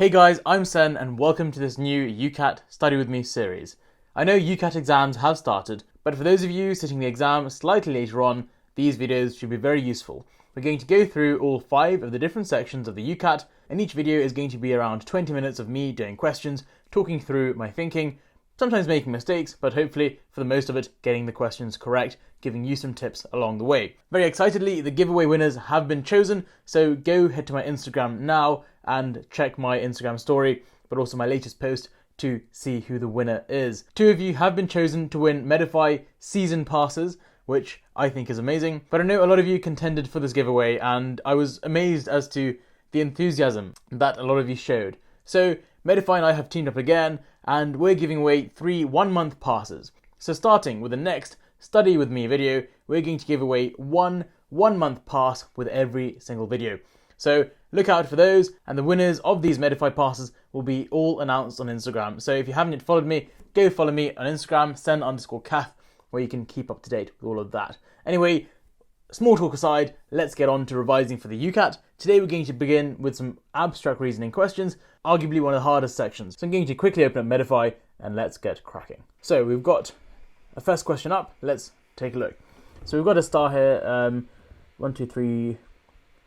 Hey guys, I'm Sen and welcome to this new UCAT Study With Me series. I know UCAT exams have started, but for those of you sitting the exam slightly later on, these videos should be very useful. We're going to go through all 5 of the different sections of the UCAT, and each video is going to be around 20 minutes of me doing questions, talking through my thinking, sometimes making mistakes, but hopefully, for the most of it, getting the questions correct, giving you some tips along the way. Very excitedly, the giveaway winners have been chosen, so go head to my Instagram now and check my Instagram story, but also my latest post to see who the winner is. 2 of you have been chosen to win Medify season passes, which I think is amazing, but I know a lot of you contended for this giveaway, and I was amazed as to the enthusiasm that a lot of you showed. So Medify and I have teamed up again, and we're giving away 3 one-month passes. So starting with the next Study With Me video, we're going to give away 1 one-month pass with every single video. So look out for those, and the winners of these Medify passes will be all announced on Instagram. So if you haven't yet followed me, go follow me on Instagram, sen_caf, where you can keep up to date with all of that. Anyway, small talk aside, let's get on to revising for the UCAT. Today we're going to begin with some abstract reasoning questions, arguably one of the hardest sections. So I'm going to quickly open up Medify and let's get cracking. So we've got a first question up, let's take a look. So we've got a star here, 1, 2, 3,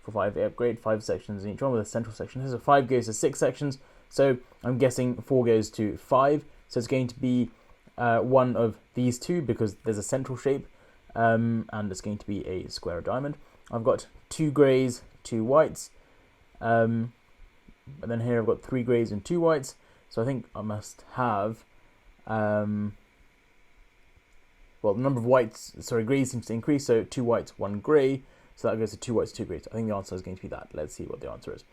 4, 5, yeah, great, 5 sections in each one with a central section here. So 5 goes to 6 sections, so I'm guessing 4 goes to 5. So it's going to be one of these 2 because there's a central shape, and it's going to be a square or diamond. I've got 2 greys, 2 whites, and then here I've got 3 greys and 2 whites. So I think I must have, well, the number of greys seems to increase, so 2 whites, 1 grey. So that goes to 2 whites, 2 greys. I think the answer is going to be that. Let's see what the answer is.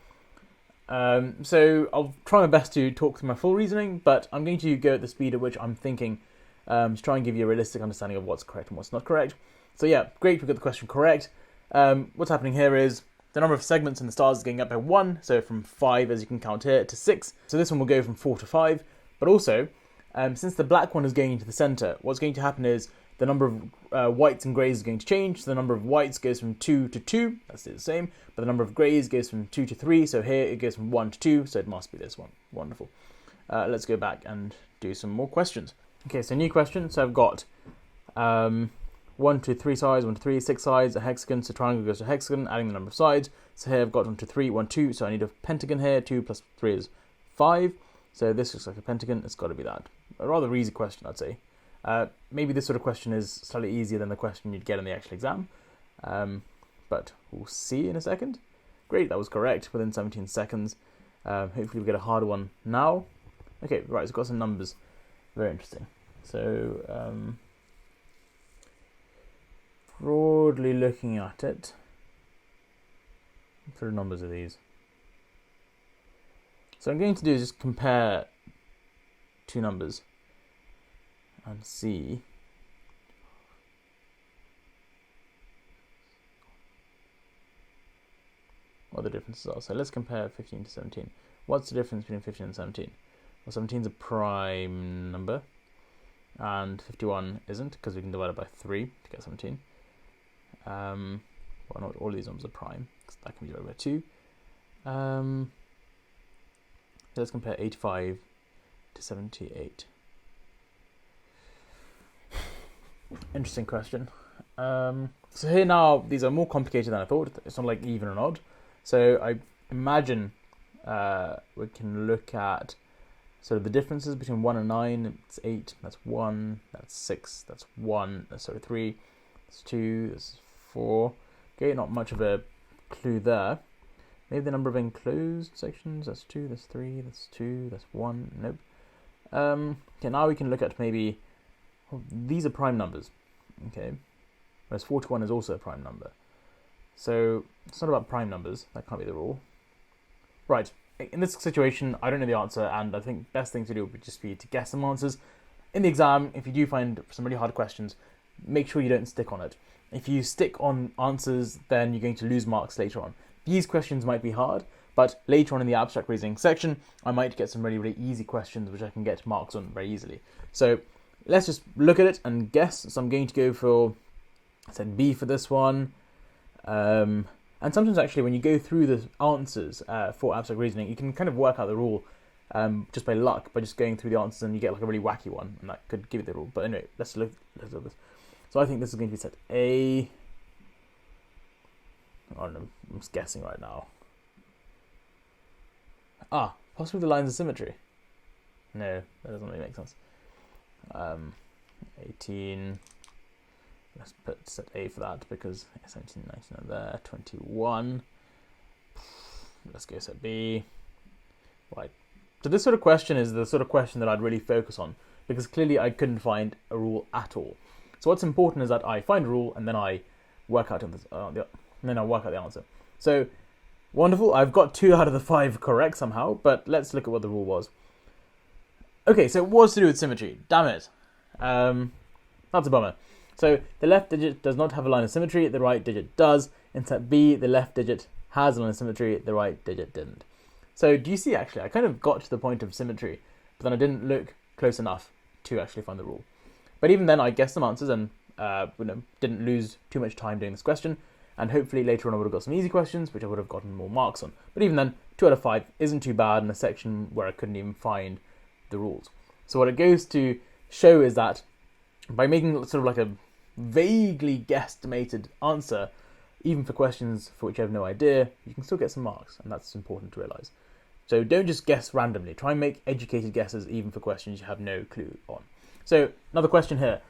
So I'll try my best to talk through my full reasoning, but I'm going to go at the speed at which I'm thinking, to try and give you a realistic understanding of what's correct and what's not correct. So yeah, great, we got the question correct. What's happening here is the number of segments in the stars is going up by 1, so from 5, as you can count here, to 6. So this one will go from 4 to 5. But also, since the black one is going into the center, what's going to happen is the number of whites and greys is going to change. So the number of whites goes from 2 to 2, that's the same, but the number of greys goes from 2 to 3, so here it goes from 1 to 2, so it must be this one. Wonderful. Let's go back and do some more questions. Okay, so new question. So I've got 1 to 3 sides, 1 to 3, 6 sides, a hexagon, so triangle goes to hexagon, adding the number of sides. So here I've got 1 to 3, 1, 2, so I need a pentagon here, 2 plus 3 is 5. So this looks like a pentagon, it's got to be that. A rather easy question, I'd say. Maybe this sort of question is slightly easier than the question you'd get in the actual exam, but we'll see in a second. Great, that was correct within 17 seconds. Hopefully we'll get a harder one now. Okay, right, so we've got some numbers. Very interesting. So, broadly looking at it, what sort of numbers are these? So I'm going to do is just compare 2 numbers and see what the differences are. So let's compare 15 to 17. What's the difference between 15 and 17? Well, 17 is a prime number, and 51 isn't, because we can divide it by 3 to get 17. Well, not all of these numbers are prime, because that can be divided by 2. Let's compare 85 to 78. Interesting question. So here now, these are more complicated than I thought. It's not like even and odd. So I imagine we can look at sort of the differences between 1 and 9. It's 8, that's 1, that's 6, that's 1, sorry, 3, that's 2, that's 4. Okay, not much of a clue there. Maybe the number of enclosed sections, that's 2, that's 3, that's 2, that's 1, nope. Okay, now we can look at maybe, well, these are prime numbers, okay, whereas 41 is also a prime number. So it's not about prime numbers, that can't be the rule. Right, in this situation, I don't know the answer, and I think best thing to do would just be to guess some answers. In the exam, if you do find some really hard questions, make sure you don't stick on it. If you stick on answers, then you're going to lose marks later on. These questions might be hard, but later on in the abstract reasoning section, I might get some really, really easy questions which I can get marks on very easily. So let's just look at it and guess. So I'm going to go for, I said B for this one. And sometimes actually when you go through the answers for abstract reasoning, you can kind of work out the rule just by luck, by just going through the answers, and you get like a really wacky one, and that could give you the rule. But anyway, let's look at this. So I think this is going to be set A. I don't know, I'm just guessing right now. Possibly the lines of symmetry. No, that doesn't really make sense. 18. Let's put set A for that because 17, 19 are there. 21. Let's go set B. Right. So this sort of question is the sort of question that I'd really focus on, because clearly I couldn't find a rule at all. So what's important is that I find a rule and then I work out the answer. So wonderful. I've got 2 out of the 5 correct somehow, but let's look at what the rule was. Okay, so it was to do with symmetry. Damn it. That's a bummer. So the left digit does not have a line of symmetry, the right digit does. In set B, the left digit has a line of symmetry, the right digit didn't. So do you see, actually, I kind of got to the point of symmetry, but then I didn't look close enough to actually find the rule. But even then, I guessed some answers and didn't lose too much time doing this question. And hopefully later on I would have got some easy questions, which I would have gotten more marks on. But even then, 2 out of 5 isn't too bad in a section where I couldn't even find the rules. So what it goes to show is that by making sort of like a vaguely guesstimated answer, even for questions for which you have no idea, you can still get some marks, and that's important to realise. So don't just guess randomly. Try and make educated guesses even for questions you have no clue on. So another question here.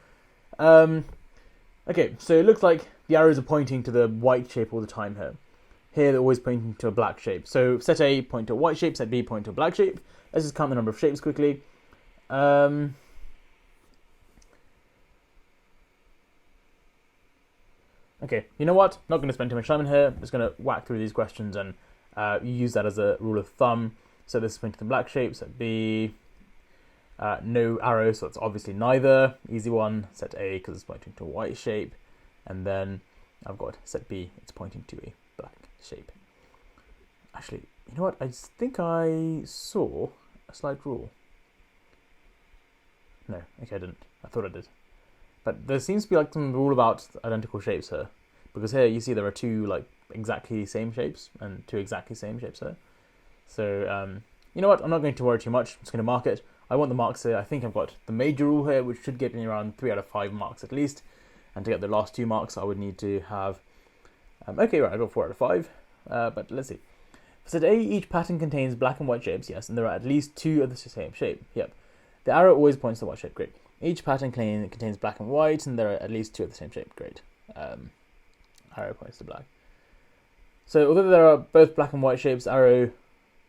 Okay, so it looks like the arrows are pointing to the white shape all the time here. Here they're always pointing to a black shape. So set A point to a white shape, set B point to a black shape. Let's just count the number of shapes quickly. Okay, you know what? Not going to spend too much time in here. I'm just going to whack through these questions and use that as a rule of thumb. So this is pointing to the black shape, set B. No arrow, so it's obviously neither. Easy one. Set A because it's pointing to a white shape. And then I've got set B, it's pointing to a black shape. Actually, you know what? I think I saw a slight rule. No, okay, I didn't. I thought I did. But there seems to be like some rule about identical shapes here. Because here you see there are 2 like exactly same shapes and 2 exactly same shapes here. So, you know what? I'm not going to worry too much. I'm just going to mark it. I want the marks here. I think I've got the major rule here, which should get me around 3 out of 5 marks at least. And to get the last 2 marks, I would need to have... okay, right, I got 4 out of 5. But let's see. For set A, each pattern contains black and white shapes, yes, and there are at least 2 of the same shape. Yep. The arrow always points to the white shape, great. Each pattern contains black and white, and there are at least 2 of the same shape, great. Arrow points to black. So although there are both black and white shapes, arrow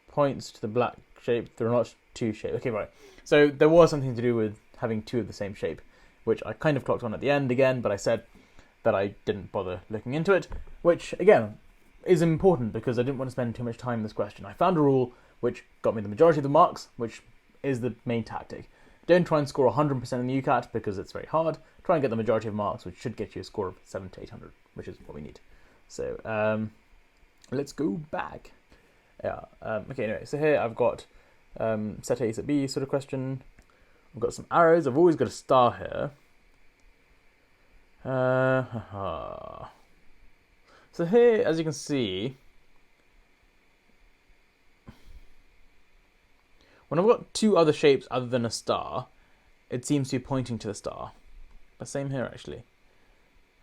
points to the black shape. There are not 2 shapes. Okay, right. So there was something to do with having 2 of the same shape, which I kind of clocked on at the end again, but I said that I didn't bother looking into it, which, again, is important because I didn't want to spend too much time in this question. I found a rule which got me the majority of the marks, which is the main tactic. Don't try and score 100% in the UCAT because it's very hard. Try and get the majority of marks, which should get you a score of 700 to 800, which is what we need. So let's go back. Yeah. Okay. Anyway, so here I've got set A, set B sort of question. I've got some arrows. I've always got a star here. So here, as you can see, when I've got 2 other shapes other than a star, it seems to be pointing to the star. But same here, actually.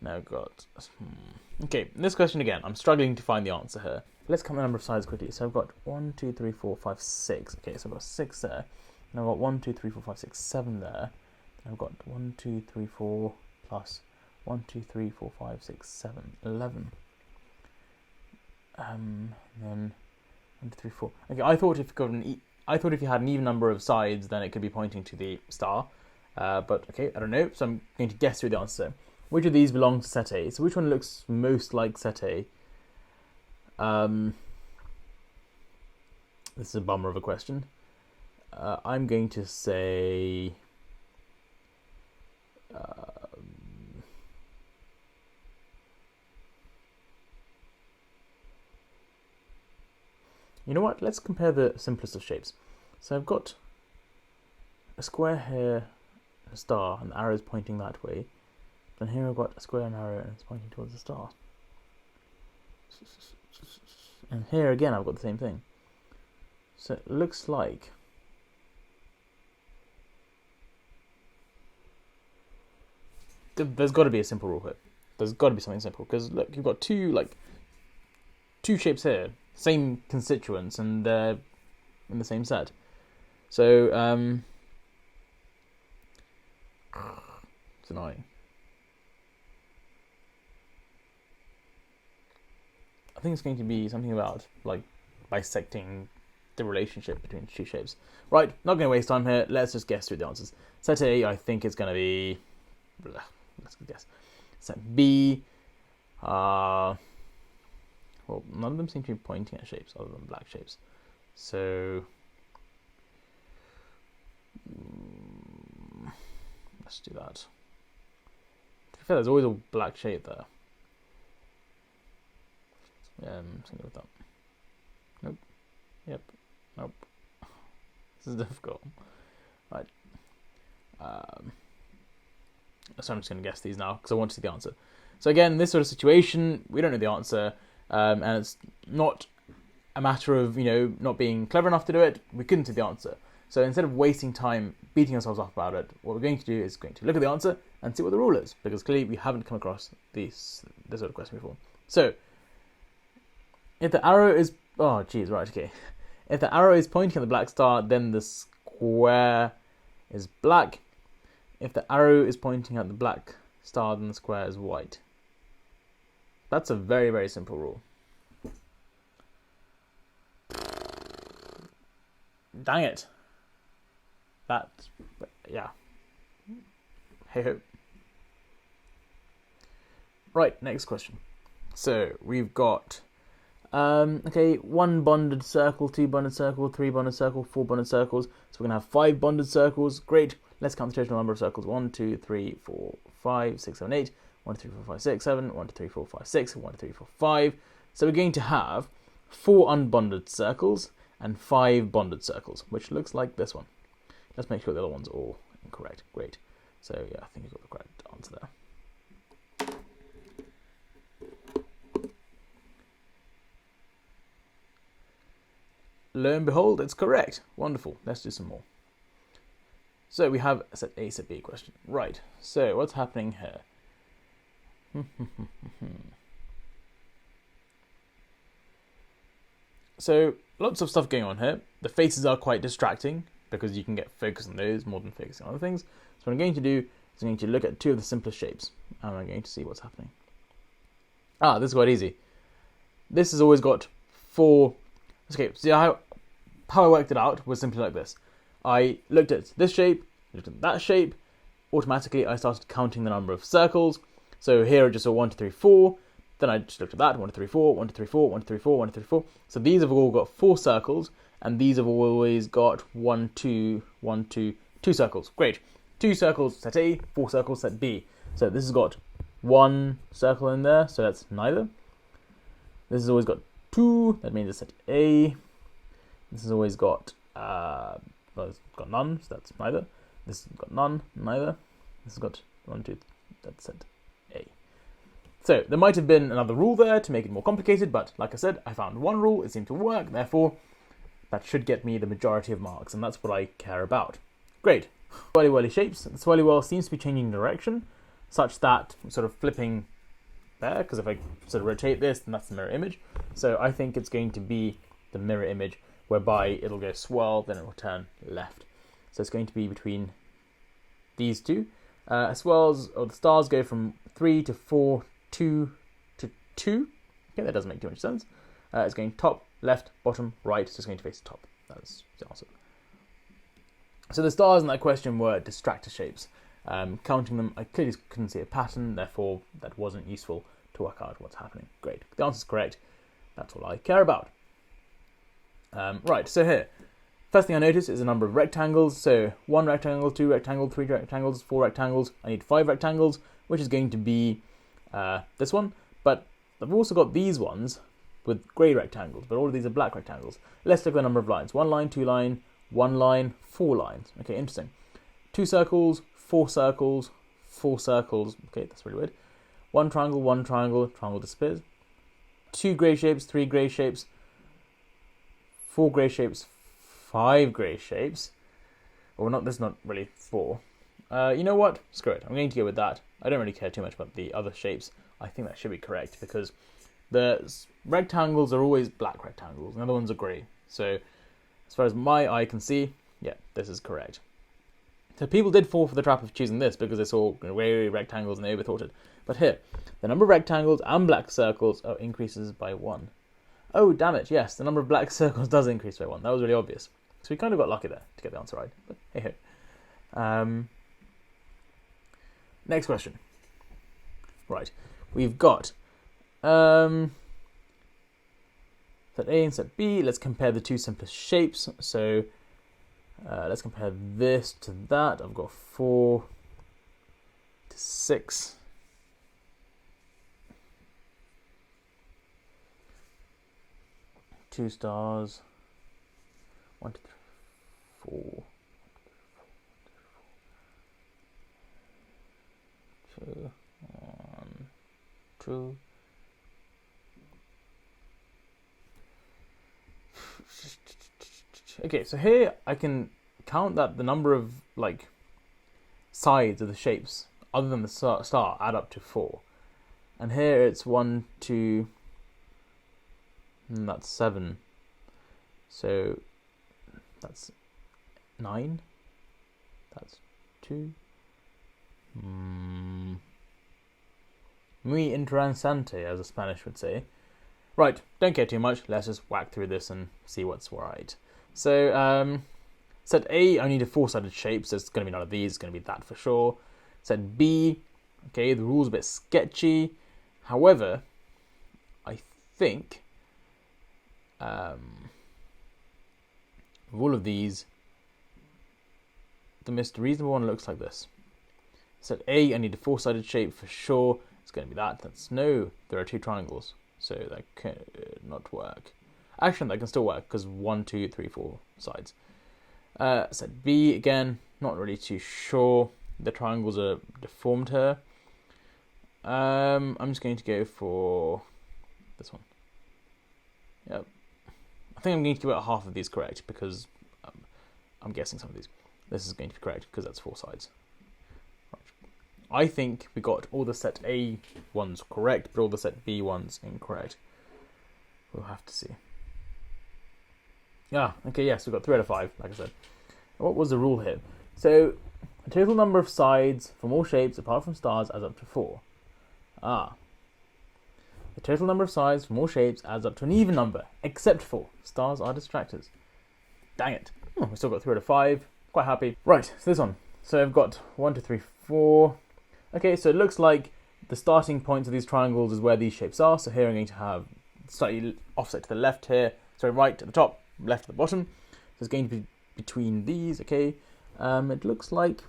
Now I've got... Okay, this question again, I'm struggling to find the answer here. Let's count the number of sides quickly. So I've got 1, 2, 3, 4, 5, 6. Okay, so I've got 6 there. And I've got 1, 2, 3, 4, 5, 6, 7 there. And I've got 1, 2, 3, 4 plus 1, 2, 3, 4, 5, 6, 7, 11. Then 1, 2, 3, 4. Okay, I thought if you had an even number of sides, then it could be pointing to the star. But okay, I don't know. So I'm going to guess through the answer. Which of these belongs to set A? So which one looks most like set A? This is a bummer of a question. I'm going to say... you know what? Let's compare the simplest of shapes. So I've got a square here, a star, and the arrow is pointing that way. Then here I've got a square and arrow, and it's pointing towards the star. And here again, I've got the same thing. So it looks like there's got to be a simple rule here. There's got to be something simple, because look, you've got two shapes here, same constituents, and they're in the same set. So it's annoying. I think it's going to be something about like bisecting the relationship between two shapes. Right, not going to waste time here. Let's just guess through the answers. Set A, I think it's going to be. Let's guess. Set B. Well, none of them seem to be pointing at shapes other than black shapes. So let's do that. To be fair, there's always a black shape there. Something with that. Nope. Yep. Nope. This is difficult. Right. So I'm just going to guess these now because I want to see the answer. So again, this sort of situation, we don't know the answer, and it's not a matter of not being clever enough to do it. We couldn't see the answer. So instead of wasting time beating ourselves up about it, what we're going to do is going to look at the answer and see what the rule is, because clearly we haven't come across this sort of question before. So if the arrow is if the arrow is pointing at the black star, then the square is black. If the arrow is pointing at the black star, then the square is white. That's a very, very simple rule. Dang it. Yeah. Hey ho. Right, next question. So we've got one bonded circle, two bonded circle, three bonded circle, four bonded circles. So we're gonna have 5 bonded circles. Great. Let's count the total number of circles. 1, 2, 3, 4, 5, 6, 7, 8. 1, 2, 3, 4, 5, 6, 7. 1, 2, 3, 4, 5, 6. 1, 2, 3, 4, 5. So we're going to have 4 unbonded circles and 5 bonded circles, which looks like this one. Let's make sure the other ones are all incorrect. Great. So yeah, I think you've got the correct answer there. Lo and behold, it's correct. Wonderful. Let's do some more. So we have a set A, set B question. Right, so what's happening here? So lots of stuff going on here. The faces are quite distracting because you can get focused on those more than focusing on other things. So what I'm going to do is I'm going to look at 2 of the simplest shapes and I'm going to see what's happening. This is quite easy. This has always got 4. Okay, so how I worked it out was simply like this. I looked at this shape, looked at that shape. Automatically, I started counting the number of circles. So here I just saw 1, 2, 3, 4. Then I just looked at that 1, 2, 3, 4, 1, 2, 3, 4, 1, 2, 3, 4, 1, 2, 3, 4. So these have all got 4 circles, and these have always got 1, 2, 1, 2, 2 circles. Great. 2 circles set A, 4 circles set B. So this has got 1 circle in there, so that's neither. This has always got 2, that means it's set A. This has always got it's got none, so that's neither. This has got none, neither. This has got 1, 2, that's set A. So there might have been another rule there to make it more complicated, but like I said, I found one rule, it seemed to work, therefore that should get me the majority of marks, and that's what I care about. Great. Swirly whirly shapes. The swirly whirl seems to be changing direction, such that I'm sort of flipping there, because if I sort of rotate this, then that's the mirror image. So I think it's going to be the mirror image, whereby it'll go swirl, then it will turn left. So it's going to be between these two. Swirls, or the stars, go from 3 to 4, 2 to 2. Okay, that doesn't make too much sense. It's going top, left, bottom, right, so it's going to face the top. That's the answer. So the stars in that question were distractor shapes. Counting them, I clearly couldn't see a pattern, therefore that wasn't useful to work out what's happening. Great, the answer's correct. That's all I care about. Right, so here, first thing I notice is a number of rectangles. So 1 rectangle, 2 rectangles, 3 rectangles, 4 rectangles. I need 5 rectangles, which is going to be this one. But I've also got these ones with grey rectangles, but all of these are black rectangles. Let's look at the number of lines. 1 line, 2 line, 1 line, 4 lines. Okay, interesting. 2 circles, 4 circles, 4 circles. Okay, that's really weird. 1 triangle, triangle disappears. 2 grey shapes, 3 grey shapes, 4 grey shapes, 5 grey shapes. Well, not, this is not really 4. You know what? Screw it. I'm going to go with that. I don't really care too much about the other shapes. I think that should be correct because the rectangles are always black rectangles and the other ones are grey. So as far as my eye can see, yeah, this is correct. So people did fall for the trap of choosing this because they saw grey rectangles and they overthought it. But here, the number of rectangles and black circles increases by 1. Oh, damn it, yes, the number of black circles does increase by 1. That was really obvious. So we kind of got lucky there to get the answer right. But hey ho. Next question. Right, we've got set A and set B. Let's compare the two simplest shapes. So let's compare this to that. I've got 4 to 6. 2 stars. 1, 2, 3, 4. 2, 1, 2. Okay, so here I can count that the number of like sides of the shapes other than the star add up to 4, and here it's 1, 2, and that's 7. So that's 9. That's 2. Muy interesante, as the Spanish would say. Right, don't care too much. Let's just whack through this and see what's right. So, set A, I need a 4-sided shape, so it's going to be none of these. It's going to be that for sure. Set B, okay, the rule's a bit sketchy. However, I think of all of these, the most reasonable one looks like this. Set A, I need a 4-sided shape for sure. It's going to be that. That's no, there are 2 triangles, so that could not work. Actually, that can still work because 1, 2, 3, 4 sides. Set B, again, not really too sure. The triangles are deformed here. I'm just going to go for this one. Yep. I think I'm going to give it half of these correct because I'm guessing some of these. This is going to be correct because that's 4 sides. Right. I think we got all the set A ones correct, but all the set B ones incorrect. We'll have to see. Ah, okay, yes, we've got 3 out of 5, like I said. What was the rule here? So, the total number of sides from all shapes apart from stars adds up to 4. Ah. The total number of sides from all shapes adds up to an even number, except for stars are distractors. Dang it. We still got 3 out of 5. Quite happy. Right, so this one. So I've got 1, 2, 3, 4. Okay, so it looks like the starting points of these triangles is where these shapes are. So here I'm going to have slightly offset to the left here. So right at the top, left at the bottom. So it's going to be between these, okay. It looks like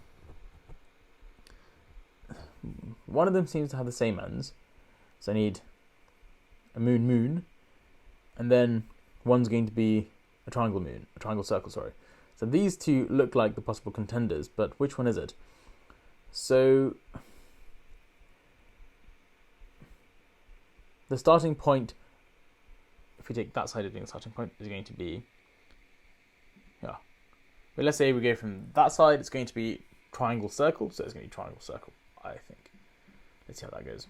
one of them seems to have the same ends. So I need a moon, and then one's going to be a triangle circle, sorry. So these two look like the possible contenders, but which one is it? So the starting point, if we take that side of being the starting point, is going to be, yeah. But let's say we go from that side, it's going to be triangle circle, so it's going to be triangle circle, I think. Let's see how that goes.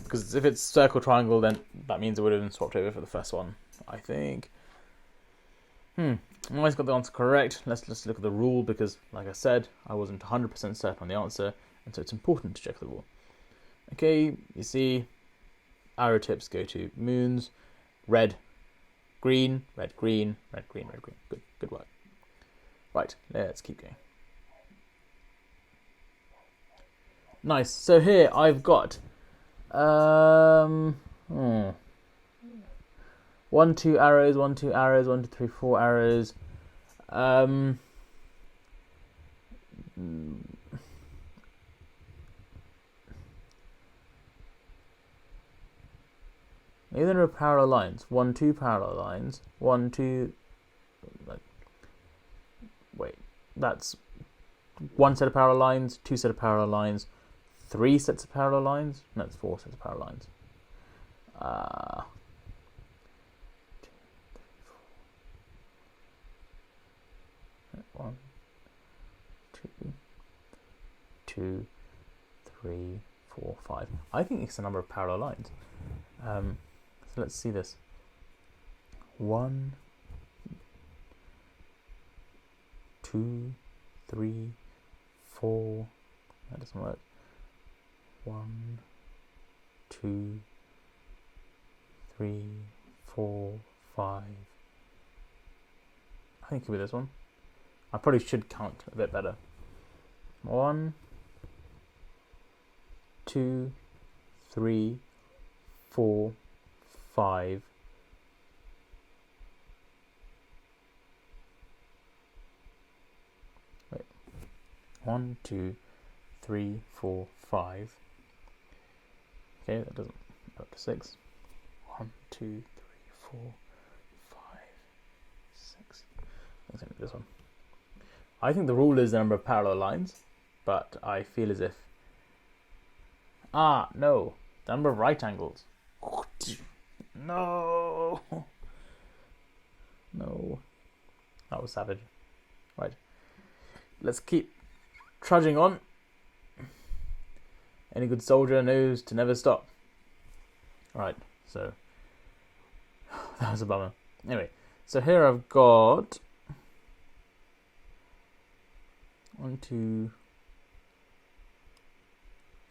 Because if it's circle triangle, then that means it would have been swapped over for the first one, I think. I always got the answer correct. Let's look at the rule because, like I said, I wasn't 100% certain on the answer, and so it's important to check the rule. Okay, you see, arrow tips go to moons, red, green, red, green, red, green, red, green. Good work. Right, let's keep going. Nice. So here I've got 1, 2 arrows, 1, 2 arrows, 1, 2, 3, 4 arrows. Maybe there are parallel lines. 1, 2 parallel lines. 1, 2. Wait, that's 1 set of parallel lines, 2 set of parallel lines, 3 sets of parallel lines. No, it's 4 sets of parallel lines. 1, 2, 2, 3, 4, 5. I think it's the number of parallel lines. So let's see this. 1, 2, 3, 4. That doesn't work. 1, 2, 3, 4, 5. I think it could be this one. I probably should count a bit better. 1, 2, 3, 4, 5. Wait. 1, 2, 3, 4, 5. Okay, that doesn't go up to 6. 1, 2, 3, 4, 5, 6. Let's do this one. I think the rule is the number of parallel lines, but I feel as if... no. The number of right angles. No. No. That was savage. Right. Let's keep trudging on. Any good soldier knows to never stop. Right, so... that was a bummer. Anyway, so here I've got... 1, 2...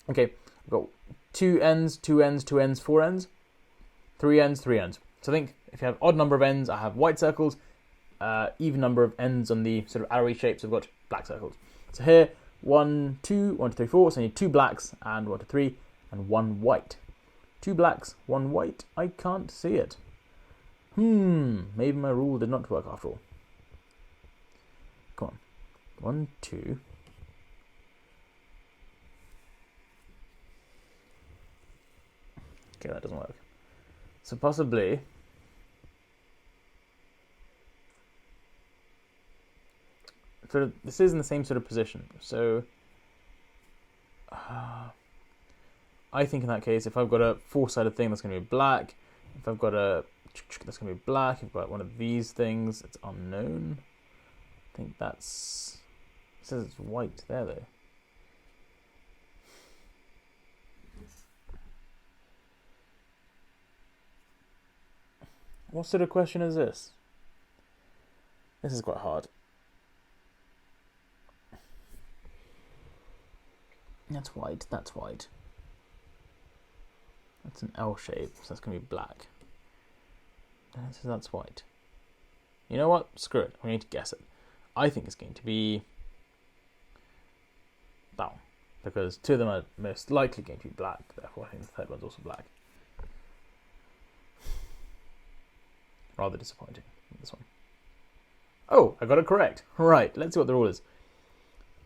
Okay, I've got 2 ends, 2 ends, 2 ends, 4 ends, 3 ends, 3 ends. So I think if you have odd number of ends, I have white circles. Even number of ends on the sort of arrowy shapes, I've got black circles. So here, 1, 2, 1, 2, 3, 4. So I need 2 blacks and 1, 2, 3, and 1 white. 2 blacks, 1 white. I can't see it. Maybe my rule did not work after all. Come on. 1, 2. Okay, that doesn't work. So possibly... sort of, this is in the same sort of position. So... I think in that case, if I've got a four-sided thing, that's going to be black. If I've got a... that's going to be black. If I've got one of these things, it's unknown. I think that's... it says it's white there, though. What sort of question is this? This is quite hard. That's white, that's white. That's an L shape, so that's going to be black. And it says that's white. You know what? Screw it. I'm going to guess it. I think it's going to be that one, because 2 of them are most likely going to be black, therefore I think the third one's also black. Rather disappointing, this one. Oh, I got it correct. Right, let's see what the rule is.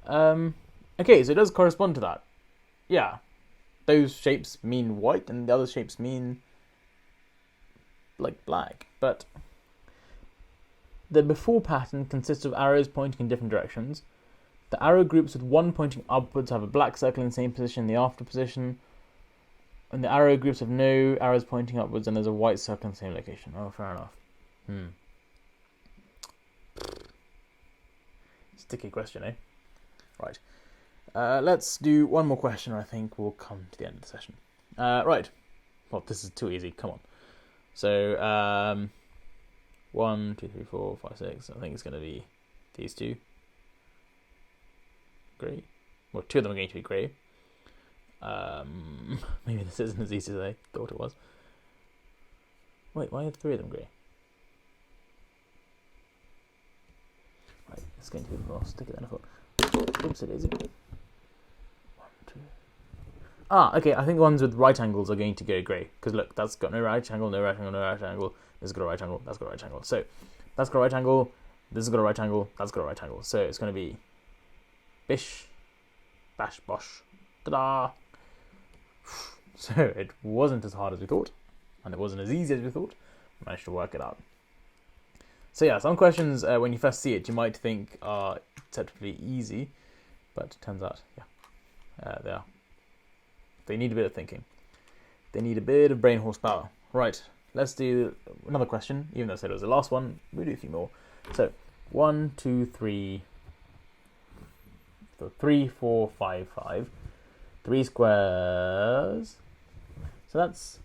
Okay, so it does correspond to that. Yeah, those shapes mean white and the other shapes mean like black, but the before pattern consists of arrows pointing in different directions. The arrow groups with one pointing upwards have a black circle in the same position in the after position, and the arrow groups have no arrows pointing upwards and there's a white circle in the same location. Oh, fair enough. Sticky question, eh? Right. Let's do one more question. I think we'll come to the end of the session. Right. Well, this is too easy. Come on. So, 1, 2, 3, 4, 5, 6. I think it's going to be these two. Grey. Well, 2 of them are going to be grey. Maybe this isn't as easy as I thought it was. Wait, why are 3 of them grey? Right, it's going to be more sticky than I thought. Oops, it is. 1, 2. Okay, I think the ones with right angles are going to go grey. Because look, that's got no right angle, no right angle, no right angle. This has got a right angle, that's got a right angle. So, that's got a right angle, this has got a right angle, that's got a right angle. So, it's going to be bish, bash, bosh, ta-da! So, it wasn't as hard as we thought. And it wasn't as easy as we thought. I managed to work it out. So yeah, some questions, when you first see it, you might think are acceptably easy, but it turns out, yeah, they are. They need a bit of thinking. They need a bit of brain horsepower. Right, let's do another question. Even though I said it was the last one, we'll do a few more. So 1, 2, 3. So 3, 4, 5, 5. 3 squares. So that's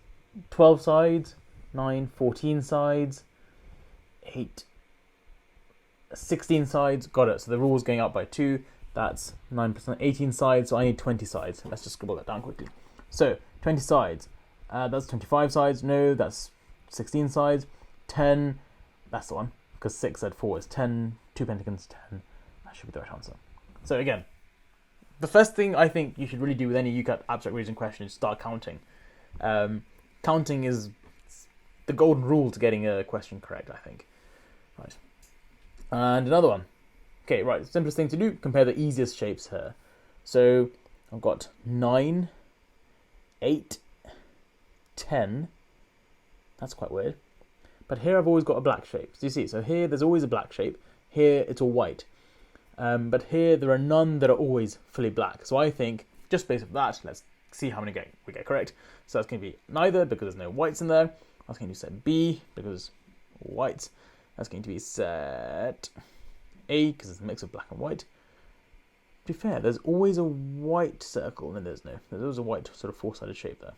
12 sides, 9, 14 sides, 8, 16 sides. Got it. So the rule is going up by 2. That's 9%, 18 sides. So I need 20 sides. Let's just scribble that down quickly. So 20 sides. That's 25 sides. No, that's 16 sides. 10. That's the one. Because 6 said 4 is 10. 2 pentagons, 10. That should be the right answer. So again, the first thing I think you should really do with any UCAT abstract reasoning question is start counting. Counting is the golden rule to getting a question correct, I think. Right. And another one. Okay, right. Simplest thing to do, compare the easiest shapes here. So I've got 9, 8, 10. That's quite weird. But here I've always got a black shape. So you see, so here there's always a black shape. Here it's all white. But here there are none that are always fully black. So I think, just based on that, let's see how many we get correct. So that's going to be neither, because there's no whites in there. That's going to be set B, because whites. That's going to be set A, because it's a mix of black and white. To be fair, there's always a white circle. No, there's always a white sort of four-sided shape there.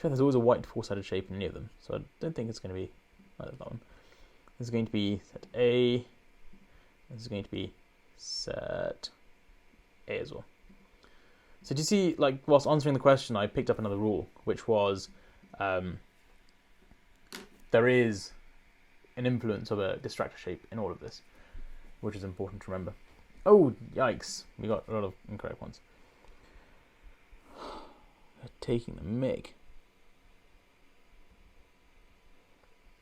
There's always a white four-sided shape in any of them. So I don't think it's going to be either that one. This is going to be set A. This is going to be set A as well. So do you see, like, whilst answering the question, I picked up another rule, which was there is an influence of a distractor shape in all of this, which is important to remember. Oh, yikes. We got a lot of incorrect ones. They're taking the mick.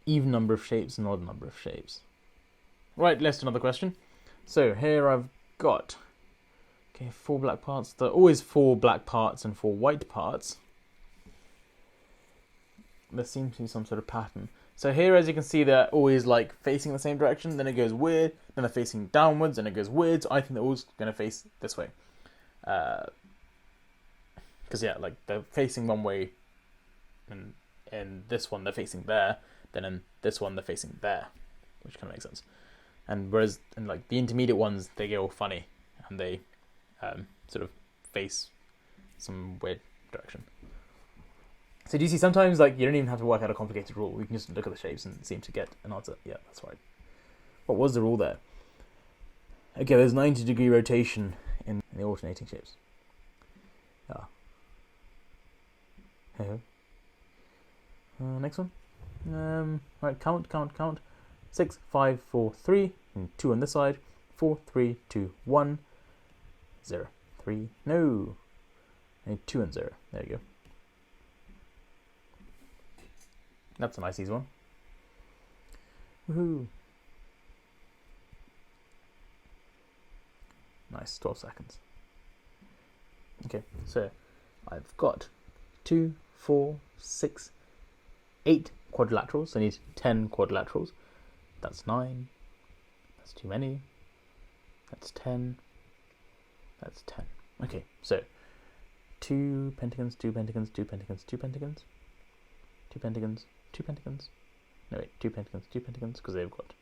Even number of shapes and odd number of shapes. Right, let's do another question. So here I've got 4 black parts. There are always 4 black parts and 4 white parts. There seems to be some sort of pattern. So here, as you can see, they're always like facing the same direction. Then it goes weird. Then they're facing downwards, and it goes weird. So I think they're always going to face this way. Because yeah, like they're facing one way, and in this one they're facing there. Then in this one they're facing there, which kind of makes sense. And whereas in like the intermediate ones, they get all funny and they sort of face some weird direction. So do you see, sometimes like you don't even have to work out a complicated rule. You can just look at the shapes and seem to get an answer. Yeah, that's right. What was the rule there? Okay, there's 90-degree rotation in the alternating shapes. Yeah. Hey. Next one. Right, count. 6, 5, 4, 3, and 2 on this side. 4, 3, 2, 1, 0, 3. No. And 2 and 0. There you go. That's a nice easy one. Woohoo. Nice, 12 seconds. Okay, so I've got 2, 4, 6, 8 quadrilaterals. So I need 10 quadrilaterals. That's 9. That's too many. That's 10. That's 10. Okay, so 2 pentagons, 2 pentagons, 2 pentagons, 2 pentagons, 2 pentagons, 2 pentagons. No, wait, 2 pentagons, 2 pentagons, because they've got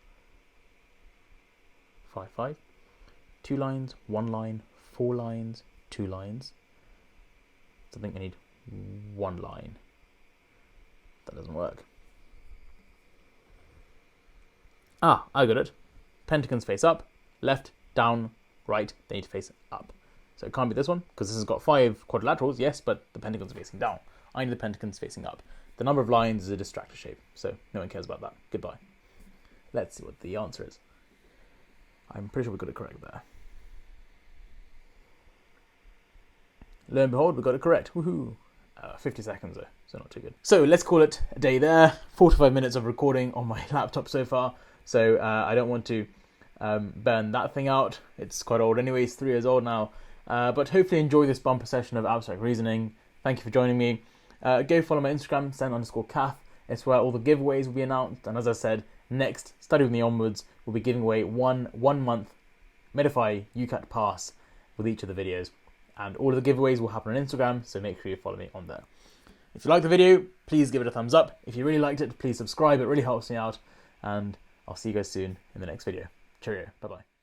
5, 5. 2 lines, 1 line, 4 lines, 2 lines. So I think I need 1 line. That doesn't work. Ah, I got it. Pentagons face up, left, down, right. They need to face up. So it can't be this one, because this has got 5 quadrilaterals, yes, but the pentagons are facing down. I need the pentagons facing up. The number of lines is a distractor shape, so no one cares about that. Goodbye. Let's see what the answer is. I'm pretty sure we got it correct there. Lo and behold, we got it correct. Woohoo! 50 seconds though, so not too good. So let's call it a day there. 45 minutes of recording on my laptop so far. So I don't want to burn that thing out. It's quite old anyway, it's 3 years old now. But hopefully enjoy this bumper session of abstract reasoning. Thank you for joining me. Go follow my Instagram, sen_cath. It's where all the giveaways will be announced. And as I said, next, Study With Me onwards, we'll be giving away one month Medify UCAT pass with each of the videos. and all of the giveaways will happen on Instagram, so make sure you follow me on there. If you like the video, please give it a thumbs up. If you really liked it, please subscribe. It really helps me out, and I'll see you guys soon in the next video. Cheerio. Bye-bye.